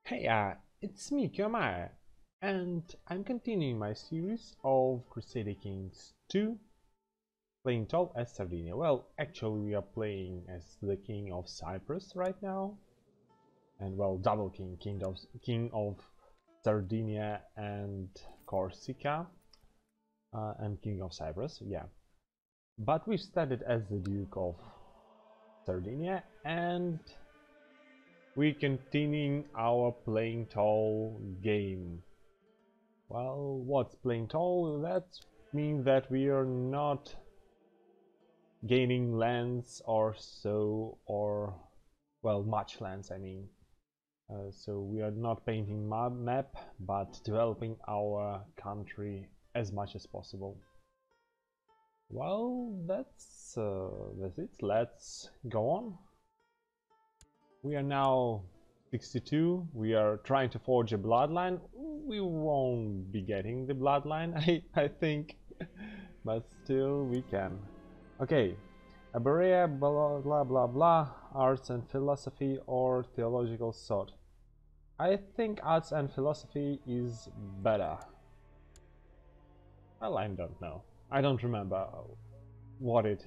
Hey, it's me, Amae, and I'm continuing my series of Crusader Kings 2, playing tall as Sardinia. Well, actually we are playing as the King of Cyprus right now, and well, double King, King of Sardinia and Corsica, and King of Cyprus, yeah. But we started as the Duke of Sardinia, and we're continuing our playing tall game. Well, what's playing tall? That means that we are not gaining lands or so, or well, much lands, I mean. So we are not painting map, but developing our country as much as possible. Well, that's it. Let's go on. We are now 62. We are trying to forge a bloodline. We won't be getting the bloodline, I think, but still we can. Okay, a barrier, blah blah blah blah, arts and philosophy or theological thought. I think arts and philosophy is better. Well, I don't know. I don't remember what it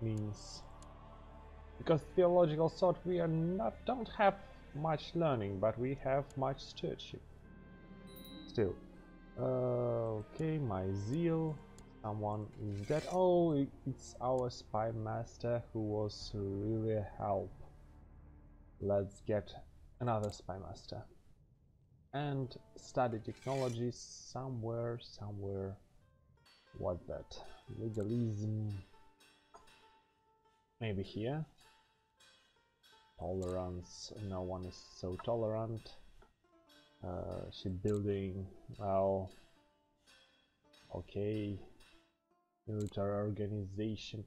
means. Because theological thought we are don't have much learning, but we have much stewardship. Still. Okay, my zeal. Someone is dead. Oh, it's our spy master who was really a help. Let's get another spy master. And study technology somewhere. What's that? Legalism. Maybe here. Tolerance. No one is so tolerant. Shipbuilding. Well. Okay. Military organization.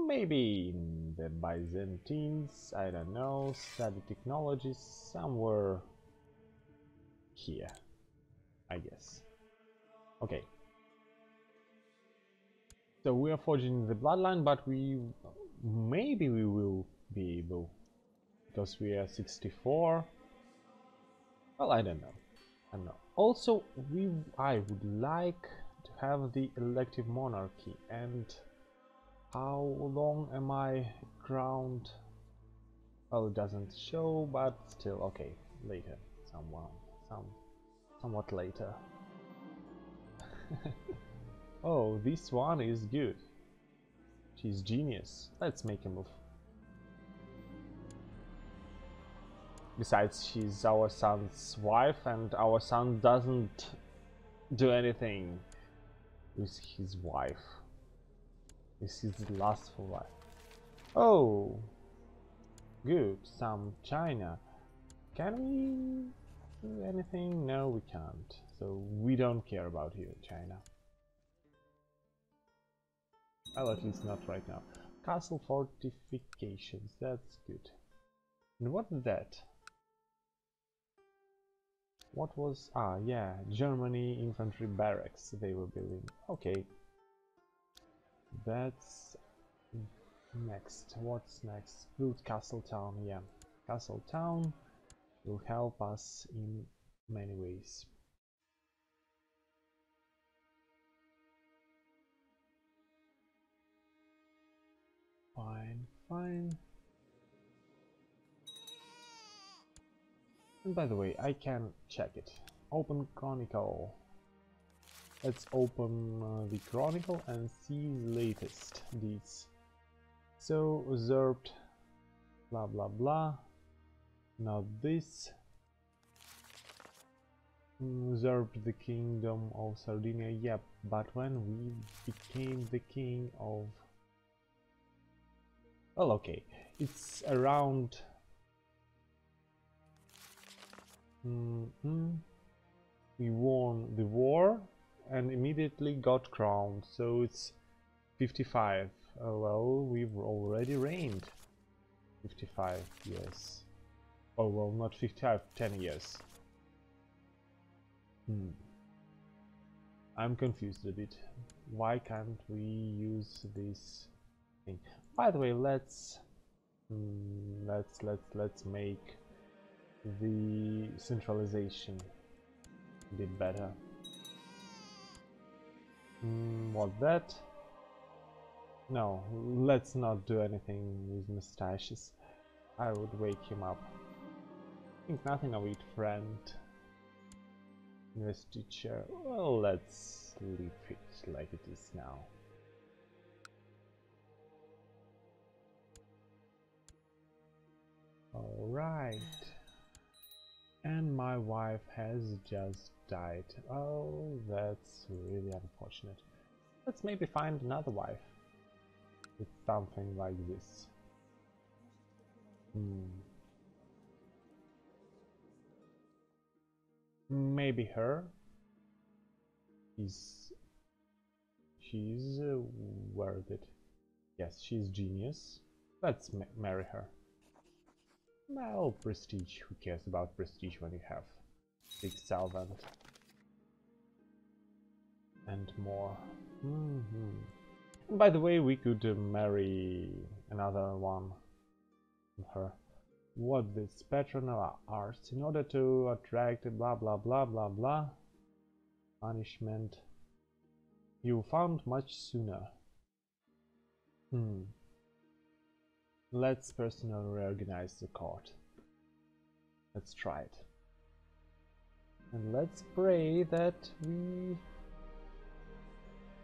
Maybe in the Byzantines. I don't know. Study technology somewhere here, I guess. Okay. So we are forging the bloodline, but maybe we will be able, because we are 64. Well, I don't know. Also, I would like to have the elective monarchy. And how long am I crowned? Well, it doesn't show, but still, okay. Later, somewhat later. Oh, this one is good. She's genius. Let's make a move. Besides, she's our son's wife, and our son doesn't do anything with his wife. This is the lustful wife. Oh, good. Some China. Can we do anything? No, we can't. So we don't care about you, China. Well, at least not right now. Castle fortifications. That's good. And what is that? What was... Ah, yeah, Germany infantry barracks they were building. Okay. That's... next. What's next? Build Castle Town, yeah. Castle Town will help us in many ways. Fine. And by the way, I can check it. Open Chronicle. Let's open the Chronicle and see latest deeds. So, usurped, blah blah blah. Now this. Usurped the kingdom of Sardinia, yep, but when we became the king of... Well, okay, it's around... We won the war and immediately got crowned, so it's 55. Well, we've already reigned 55 years. Oh, well, not 55, 10 years. I'm confused a bit. Why can't we use this thing? By the way, let's make the centralization a bit better. What that? No, let's not do anything with mustaches. I would wake him up. Think nothing of it, friend. Investiture. Well, let's leave it like it is now. Alright. And my wife has just died. Oh, that's really unfortunate. Let's maybe find another wife with something like this. Maybe her. She's worth it. Yes, she's genius. Let's marry her. Well, prestige. Who cares about prestige when you have 6,000 and more? And by the way, we could marry another one of her. What this patron of arts in order to attract blah blah blah blah blah. Punishment. You found much sooner. Let's personally reorganize the court. Let's try it. And let's pray that we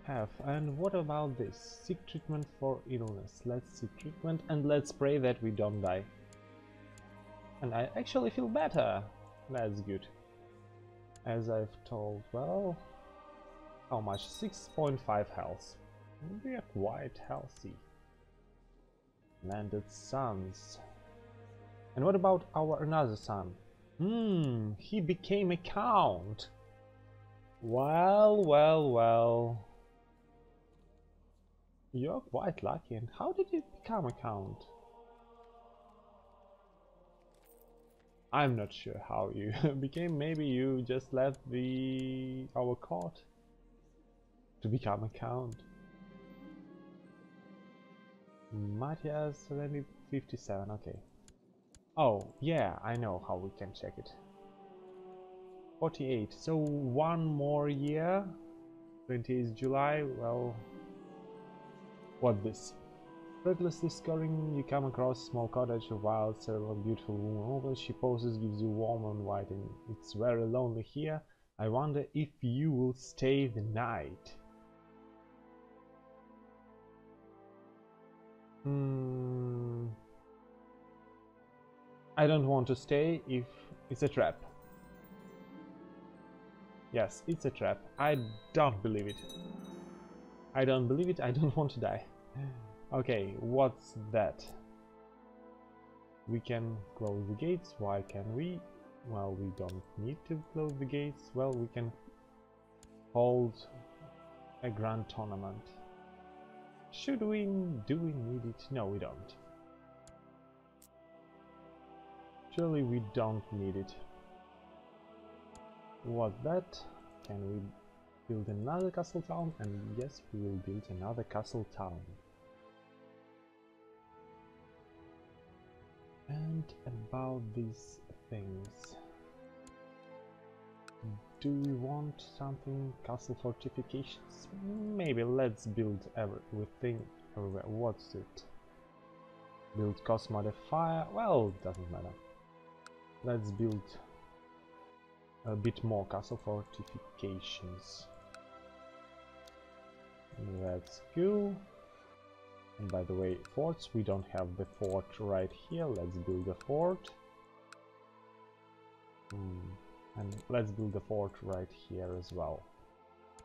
have. And what about this? Seek treatment for illness. Let's seek treatment and let's pray that we don't die. And I actually feel better. That's good. As I've told, well, how much? 6.5 health. We are quite healthy. Landed sons. And what about our another son? He became a count. Well. You're quite lucky. And how did you become a count? I'm not sure how you became. Maybe you just left our court to become a count. Matia Sorrenti 57. Okay. Oh yeah, I know how we can check it. 48. So one more year. 20th July. Well, what this? Recklessly scoring, you come across a small cottage, a wild, several beautiful woman. She poses, gives you warm and white, and it's very lonely here. I wonder if you will stay the night. I don't want to stay if it's a trap. Yes, it's a trap. I don't believe it. I don't believe it. I don't want to die. Okay, what's that? We can close the gates. Why can we? Well, we don't need to close the gates. Well, we can hold a grand tournament. Do we need it? No, we don't. Surely we don't need it. What's that? Can we build another castle town? And yes, we will build another castle town. And about these things, do we want something? Castle fortifications? Maybe let's build everything everywhere. What's it? Build cost modifier? Well, doesn't matter. Let's build a bit more castle fortifications. That's cool. And by the way, forts, we don't have the fort right here. Let's build a fort. And let's build a fort right here as well.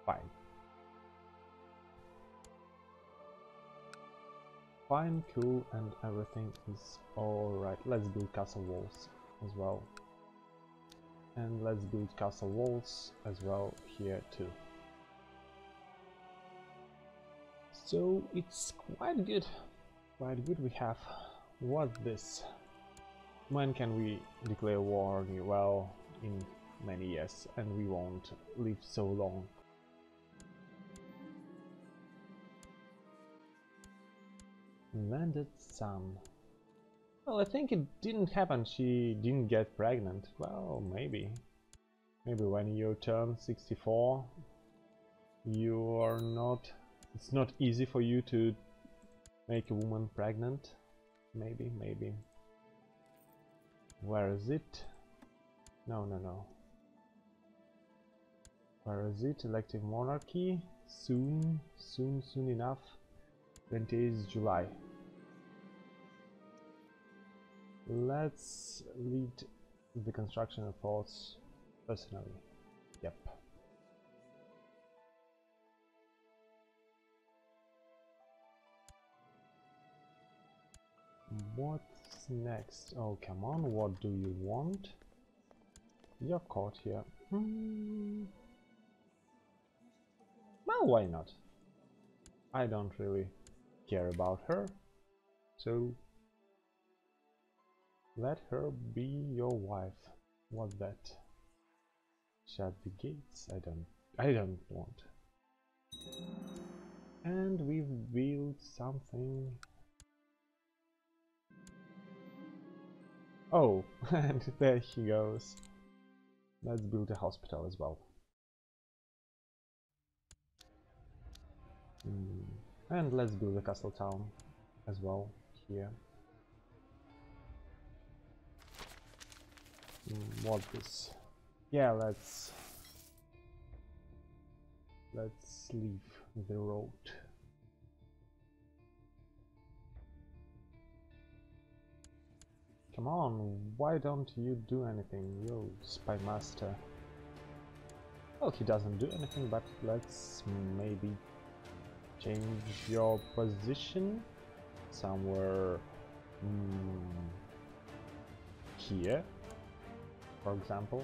Fine. Fine, cool, and everything is alright. Let's build castle walls as well. And let's build castle walls as well here too. So it's quite good. Quite good we have. What's this? When can we declare war on you? Well, in many years, and we won't live so long. Landed sun. Well, I think it didn't happen. She didn't get pregnant. Well, maybe. Maybe when you turn 64, you are not... It's not easy for you to make a woman pregnant. Maybe, maybe. Where is it? No, no, no. Where is it? Elective monarchy. Soon enough. 28th July. Let's lead the construction efforts personally. Yep. What's next? Oh, come on, what do you want? You're caught here. Well, why not? I don't really care about her, so let her be your wife. What's that? Shut the gates. I don't want. And we've built something. Oh, and there he goes. Let's build a hospital as well. And let's build a castle town as well here. What this? Yeah, let's leave the road. Come on, why don't you do anything, yo, spy master? Well, he doesn't do anything, but let's maybe change your position somewhere here, for example.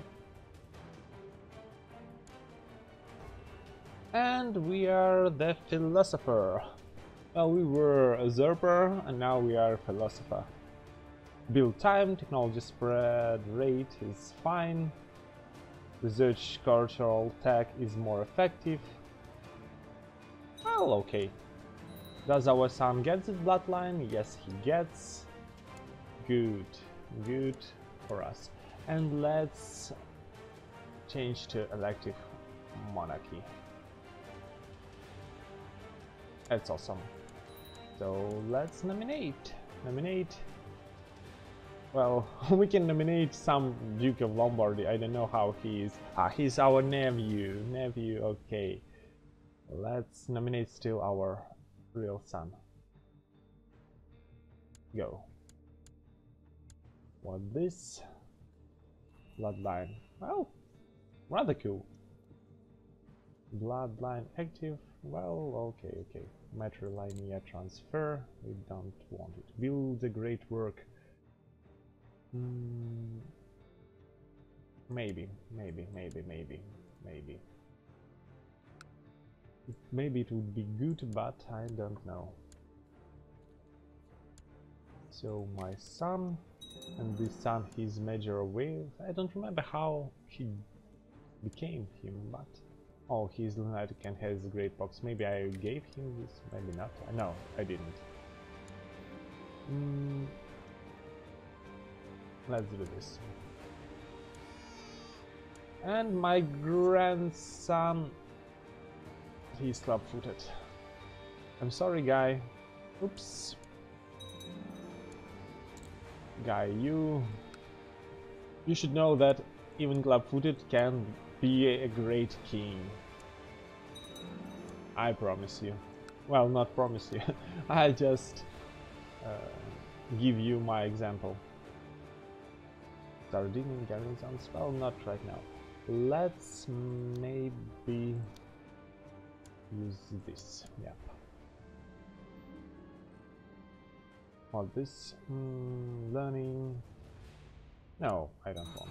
And we are the philosopher. Well, we were a usurper and now we are a philosopher. Build time, technology spread rate is fine. Research cultural tech is more effective. Well, okay. Does our son get this bloodline? Yes, he gets. Good. Good for us. And let's change to elective monarchy. That's awesome. So let's nominate. Well, we can nominate some Duke of Lombardy. I don't know how he is. Ah, he's our nephew. Okay. Let's nominate still our real son. Go. What this? Bloodline. Well, rather cool. Bloodline active. Well, okay. Matrilinear transfer. We don't want it. Build a great work. Maybe. Maybe it would be good, but I don't know. So my son, and this son he's major with. I don't remember how he became him, but oh, he's lunatic and has a great box. Maybe I gave him this, maybe not. No, I didn't. Let's do this. And my grandson, he's club-footed. I'm sorry, guy. Oops. Guy, you should know that even club-footed can be a great king. I promise you. Well, not promise you. I just give you my example. Sardinian garrisons? Well, not right now. Let's maybe use this. Yep. Or this. Learning. No, I don't want.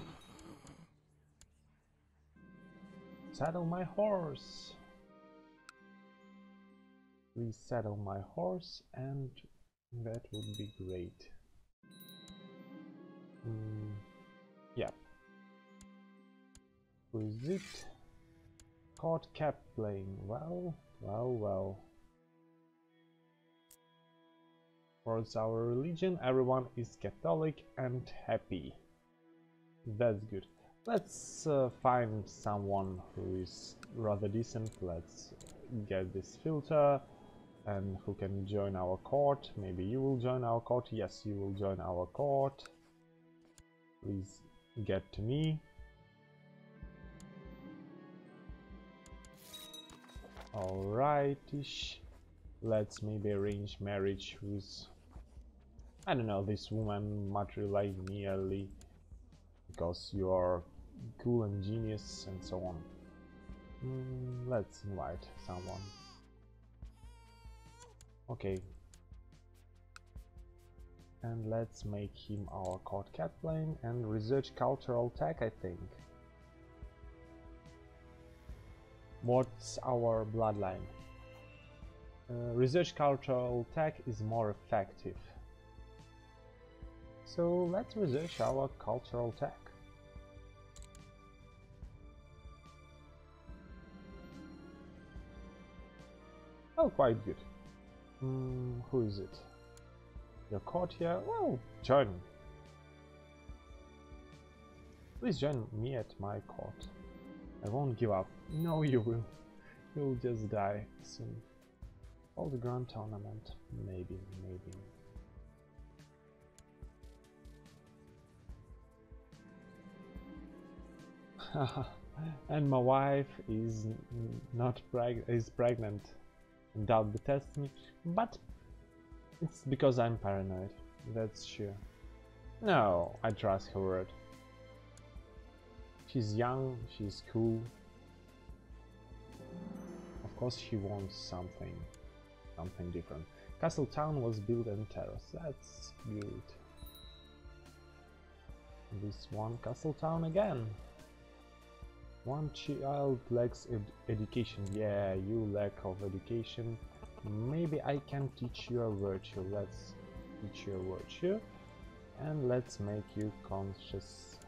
Saddle my horse. Please saddle my horse, and that would be great. Yeah. Who is it? Court kept playing. Well. What's our religion? Everyone is Catholic and happy. That's good. Let's find someone who is rather decent. Let's get this filter, and who can join our court. Maybe you will join our court. Yes, you will join our court. Please get to me. Alrightish. Let's maybe arrange marriage with, I don't know, this woman matrilineally, because you are cool and genius and so on. Let's invite someone. Okay. And let's make him our court captain and research cultural tech, I think. What's our bloodline? Research cultural tech is more effective. So let's research our cultural tech. Oh, quite good. Who is it? Your court here? Well, join. Please join me at my court. I won't give up. No, you will. You'll just die soon. All the grand tournament. Maybe. And my wife is pregnant. Doubt the test me, but it's because I'm paranoid. That's sure. No, I trust her word. She's young, she's cool. Of course she wants something different. Castle Town was built on terrace. That's good. This one Castle Town again. One child lacks education. Yeah, you lack of education. Maybe I can teach you a virtue. Let's teach you a virtue. And let's make you conscious.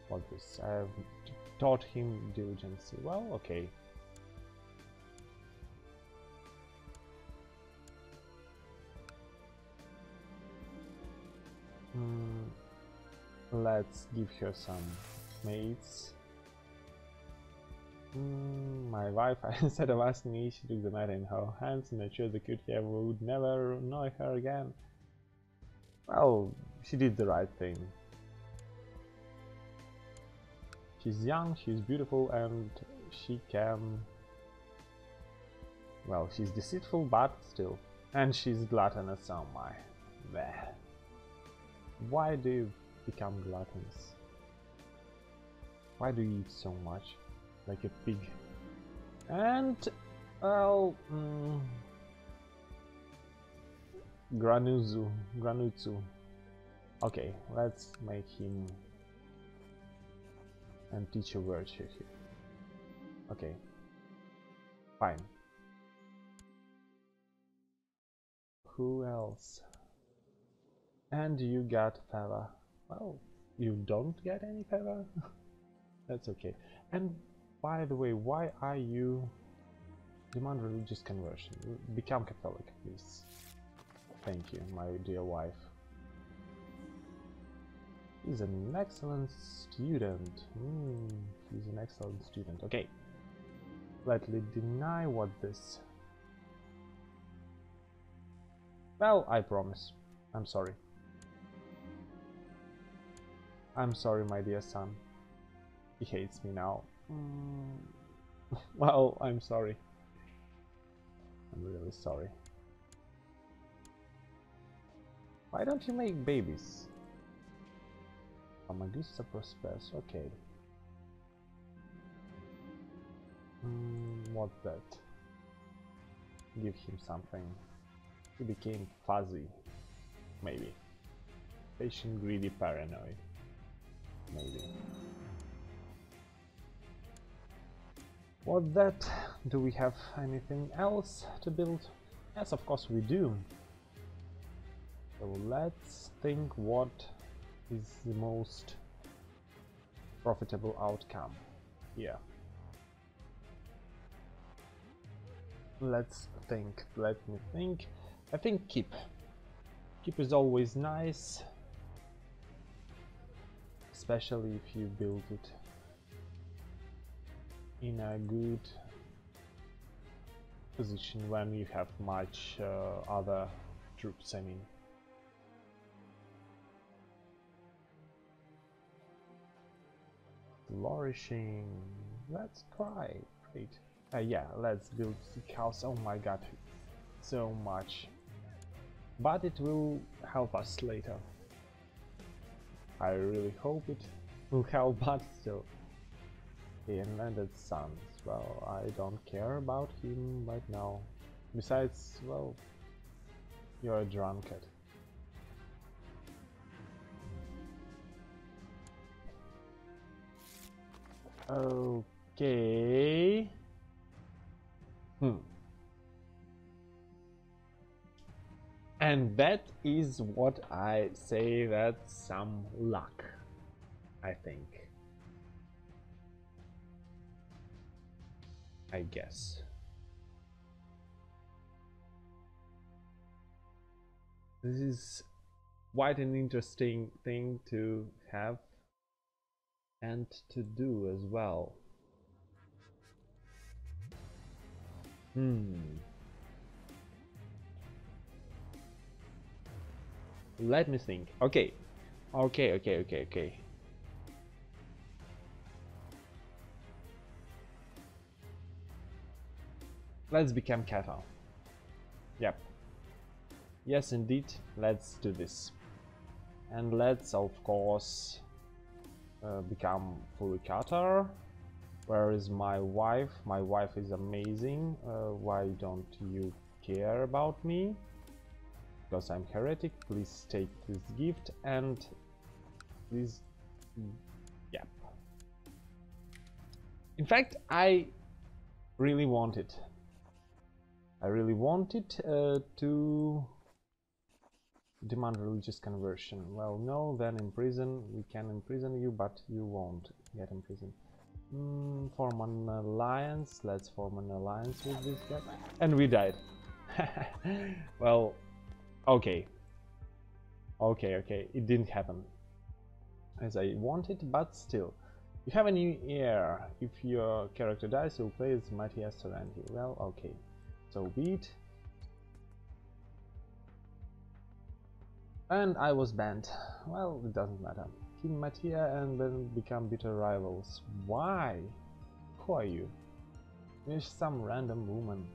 What this? I have taught him diligence. Well, okay. Let's give her some mates. My wife, instead of asking me, she took the matter in her hands and assured the cute hair would never annoy her again. Well, she did the right thing. She's young, she's beautiful, and she can... Well, she's deceitful, but still. And she's gluttonous, oh my. Bleh. Why do you become gluttonous? Why do you eat so much? Like a pig. And... well... Granutsu. Okay, let's make him... and teach a virtue here. Okay. Fine. Who else? And you got favor. Well, you don't get any favor? That's okay. And by the way, why are you... Demand religious conversion. Become Catholic, please. Thank you, my dear wife. He's an excellent student. He's an excellent student. Okay. Let me deny what this... Well, I promise. I'm sorry. I'm sorry, my dear son. He hates me now. Well, I'm sorry. I'm really sorry. Why don't you make babies? Amagusta prospers. Okay. What's that? Give him something. He became fuzzy. Maybe. Patient, greedy, paranoid. Maybe. What's that? Do we have anything else to build? Yes, of course we do. So let's think what is the most profitable outcome here. Let's think. Let me think. I think keep. Keep is always nice, especially if you build it in a good position when you have much other troops, I mean. Flourishing, that's quite great. Yeah, let's build the house. Oh my god, so much. But it will help us later. I really hope it will help, but still. The invented sons. Well, I don't care about him right now. Besides, well, you're a drunkard. Okay. And that is what I say, that's some luck, I think. I guess. This is quite an interesting thing to have and to do as well. Let me think. Okay. Let's become cattle. Yep. Yes, indeed. Let's do this. And let's, of course, become fully cattle. Where is my wife? My wife is amazing. Why don't you care about me? Because I'm heretic. Please take this gift and please. Yep. In fact, I really wanted. To demand religious conversion. Well, no, then imprison. We can imprison you, but you won't get imprisoned. Form an alliance. Let's form an alliance with this guy. And we died. Well, okay. It didn't happen as I wanted, but still. You have a new heir. If your character dies, you'll play as Matia Sorrenti. Well, okay. So be it. And I was banned. Well, it doesn't matter. King Matia and then become bitter rivals. Why? Who are you? You're some random woman.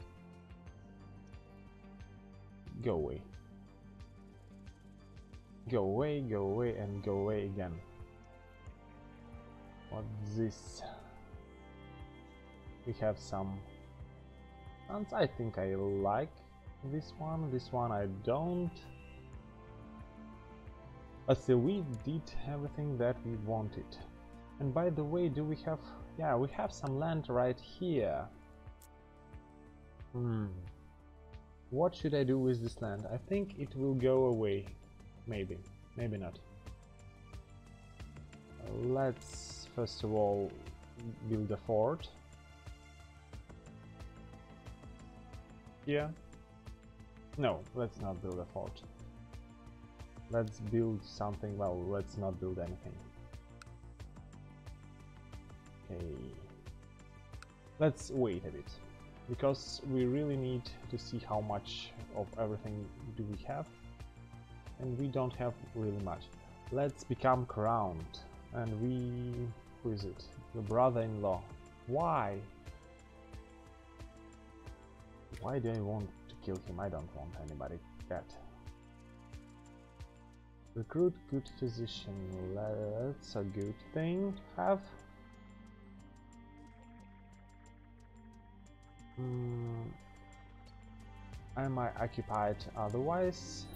Go away. Go away, and go away again. What's this? We have some. I think I like this one. This one I don't. But still, we did everything that we wanted. And by the way, do we have... Yeah, we have some land right here. What should I do with this land? I think it will go away. Maybe. Maybe not. Let's first of all build a fort. Yeah. No, let's not build a fort. Let's build something. Well, let's not build anything. Okay. Let's wait a bit, because we really need to see how much of everything do we have, and we don't have really much. Let's become crowned, and we... who is it? Your brother-in-law. Why? Why do I want to kill him? I don't want anybody that. Recruit good physician. That's a good thing to have. Am I occupied otherwise?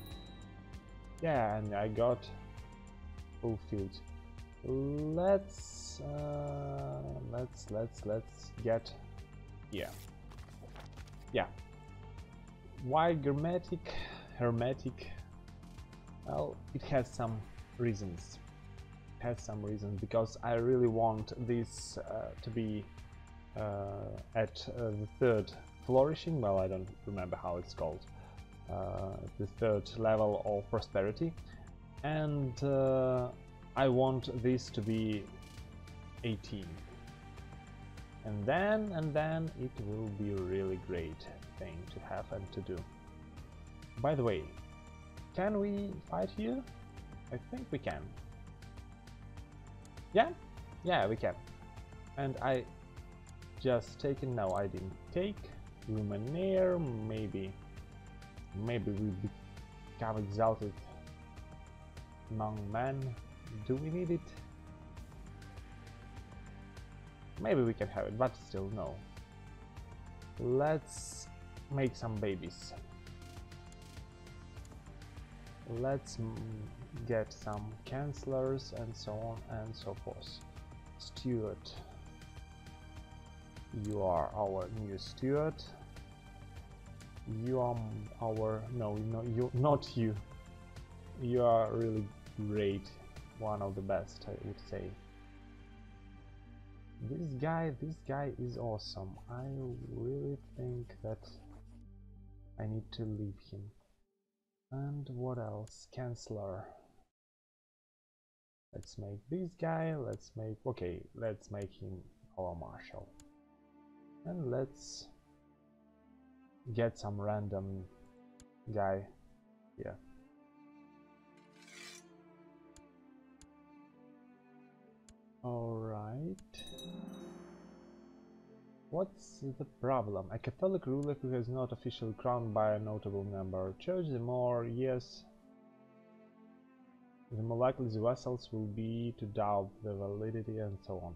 Yeah, and I got fulfilled. Let's get here. Yeah. Why hermetic? Well, it has some reasons. Because I really want this to be at the third flourishing. Well, I don't remember how it's called. the third level of prosperity, and I want this to be 18, and then it will be a really great thing to have and to do. By the way, can we fight here? I think we can. Yeah, we can. And I just taken, no, I didn't take Luminaire. Maybe we become exalted among men. Do we need it? Maybe we can have it, but still no. Let's make some babies. Let's get some chancellors and so on and so forth. Steward, you are our new steward. You are our, no, you, not you. You are really great, one of the best, I would say. This guy is awesome. I really think that I need to leave him. And what else? Chancellor. Let's make this guy, let's make him our marshal. And let's get some random guy here. Alright. What's the problem? A Catholic ruler who has not officially crowned by a notable number. Church, the more yes, the more likely the vassals will be to doubt the validity and so on.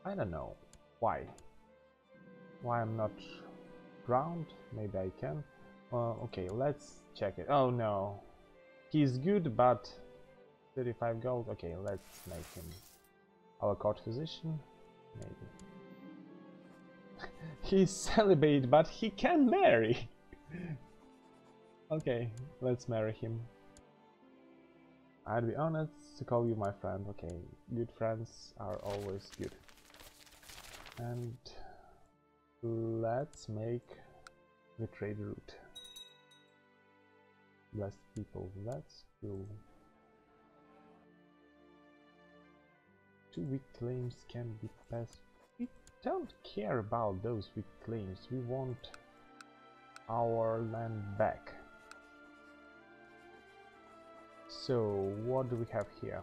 I don't know why. Why I'm not crowned? Maybe I can. Okay, let's check it. Oh no, he's good, but 35 gold. Okay, let's make him our court physician. Maybe. He's celibate, but he can marry. Okay, let's marry him. I'd be honored to call you my friend. Okay, good friends are always good. And let's make the trade route. Blessed people, that's cool. 2 weak claims can be passed. We don't care about those weak claims. We want our land back. So what do we have here?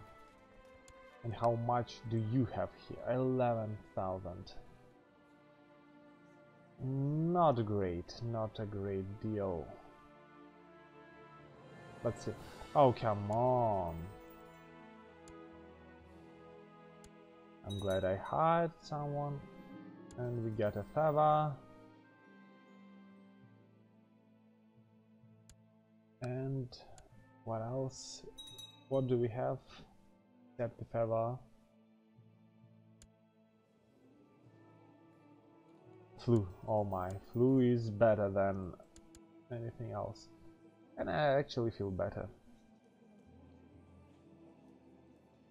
And how much do you have here? 11,000. Not great, not a great deal. Let's see. Oh, come on. I'm glad I hired someone. And we got a favor. And what else? What do we have? Except the favor. Flu. Oh my, flu is better than anything else. And I actually feel better.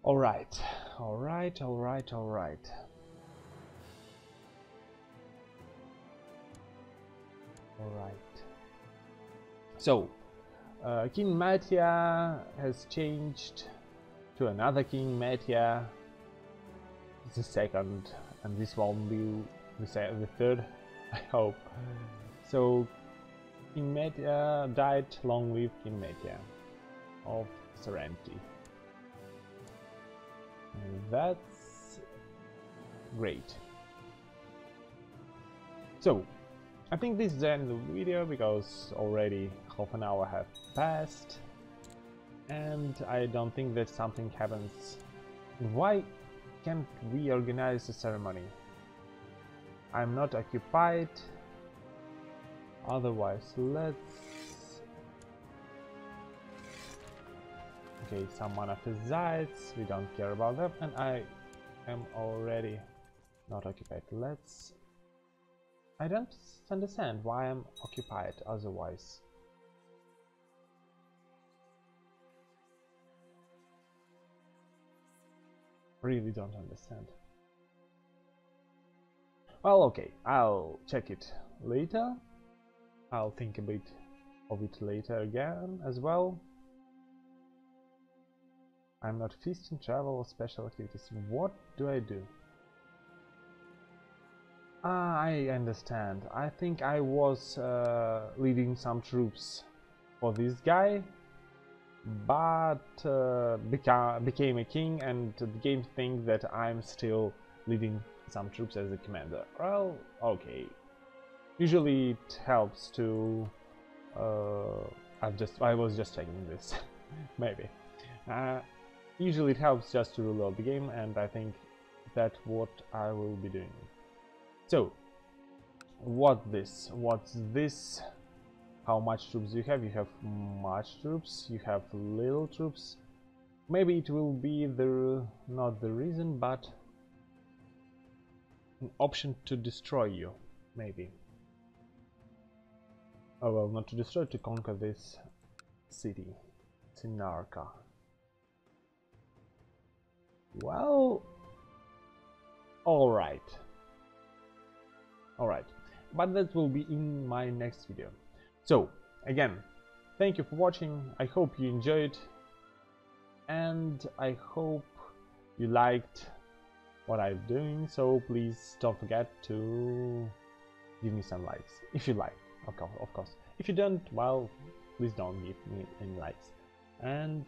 Alright, alright, alright, alright. Alright. So, King Matia has changed to another King Matia. It's the second, and this won't be the third, I hope. So, King Matia died. Long live King Matia of Sorrenti. And that's great. So, I think this is the end of the video because already half an hour have passed and I don't think that something happens. Why can't we organize a ceremony? I'm not occupied. Otherwise, let's... Okay, some monophysites, we don't care about them, and I am already not occupied. Let's... I don't understand why I'm occupied otherwise. Really don't understand. Well, okay, I'll check it later. I'll think a bit of it later again as well. I'm not feasting, travel, or special activities. What do I do? Ah, I understand. I think I was leading some troops for this guy, but became a king, and the game thinks that I'm still leading some troops as a commander. Well, okay. Usually it helps to. I was just checking this, maybe. Usually it helps just to reload the game, and I think that's what I will be doing. So, what's this? How much troops do you have? You have much troops, you have little troops. Maybe it will be not the reason, but an option to destroy you, maybe. Oh well, not to destroy, to conquer this city, Sinarka. Well, alright, but that will be in my next video. So, again, thank you for watching, I hope you enjoyed, and I hope you liked what I'm doing, so please don't forget to give me some likes, if you like, of course. If you don't, well, please don't give me any likes. And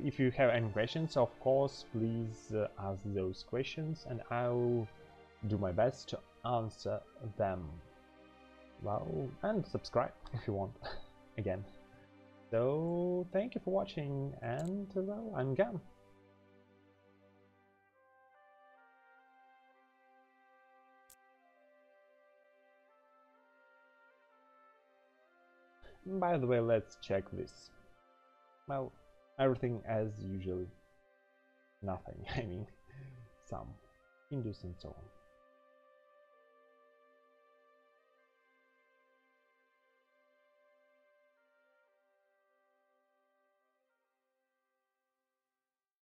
if you have any questions, of course, please ask those questions, and I'll do my best to answer them. Well, and subscribe if you want, again. So, thank you for watching, and well, I'm gone. By the way, let's check this. Well, everything as usually. Nothing, I mean, some Hindus and so on.